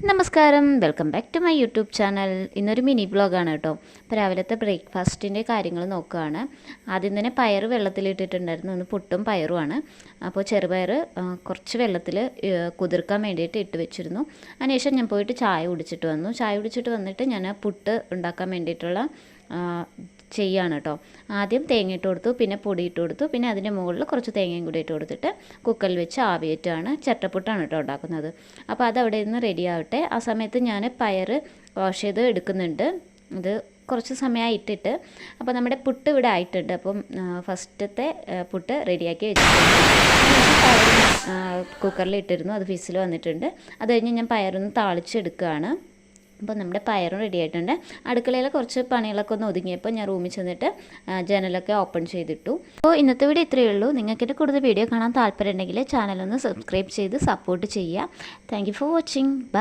നമസ്കാരം, welcome back to my YouTube channel. ഇന്നൊരു mini വ്ളോഗാണ് കേട്ടോ. ഇപ്പോൾ രാവിലത്തെ ബ്രേക്ക്ഫാസ്റ്റിൻ്റെ കാര്യങ്ങൾ നോക്കുകയാണ്. ആദ്യം തന്നെ പയർ വെള്ളത്തിലിട്ടിട്ടുണ്ടായിരുന്നു. ഒന്ന് പുട്ടും പയറുമാണ്. അപ്പോൾ ചെറുപയർ കുറച്ച് വെള്ളത്തിൽ കുതിർക്കാൻ വേണ്ടിയിട്ട് ഇട്ട് വെച്ചിരുന്നു. അതിനുശേഷം ഞാൻ പോയിട്ട് ചായ കുടിച്ചിട്ട് വന്നു. ചായ കുടിച്ചിട്ട് വന്നിട്ട് ഞാൻ പുട്ട് ഉണ്ടാക്കാൻ വേണ്ടിയിട്ടുള്ള ചെയ്യാണ് കേട്ടോ. ആദ്യം തേങ്ങ ഇട്ട് കൊടുത്തു, പിന്നെ പൊടി ഇട്ട് കൊടുത്തു, പിന്നെ അതിൻ്റെ മുകളിൽ കുറച്ച് തേങ്ങയും കൂടി ഇട്ട് കൊടുത്തിട്ട് കുക്കറിൽ വെച്ച് ആവിയേറ്റാണ് ചട്ടപ്പുട്ടാണ് കേട്ടോ ഉണ്ടാക്കുന്നത്. അപ്പോൾ അതവിടെ നിന്ന് റെഡി ആവട്ടെ. ആ സമയത്ത് ഞാൻ പയർ വാഷ് ചെയ്ത് എടുക്കുന്നുണ്ട്. ഇത് കുറച്ച് സമയമായി ഇട്ടിട്ട്. അപ്പോൾ നമ്മുടെ പുട്ട് ഇവിടെ ആയിട്ടുണ്ട്. അപ്പം ഫസ്റ്റത്തെ പുട്ട് റെഡിയാക്കി വെച്ചിട്ടുണ്ട്. പയർ കുക്കറിൽ ഇട്ടിരുന്നു, അത് ഫിസിൽ വന്നിട്ടുണ്ട്. അത് കഴിഞ്ഞ് ഞാൻ പയറൊന്ന് താളിച്ചെടുക്കുകയാണ്. അപ്പോൾ നമ്മുടെ പയറും റെഡി ആയിട്ടുണ്ട്. അടുക്കളയിൽ കുറച്ച് പണികളൊക്കെ ഒന്ന് ഒതുങ്ങിയപ്പോൾ ഞാൻ റൂമിൽ ചെന്നിട്ട് ജനലൊക്കെ ഓപ്പൺ ചെയ്തിട്ടു. അപ്പോൾ ഇന്നത്തെ വീഡിയോ ഇത്രയേ ഉള്ളൂ. നിങ്ങൾക്ക് കൂടുതൽ വീഡിയോ കാണാൻ താല്പര്യം ഉണ്ടെങ്കിൽ ചാനലൊന്ന് സബ്സ്ക്രൈബ് ചെയ്ത് സപ്പോർട്ട് ചെയ്യുക. Thank you for watching. By.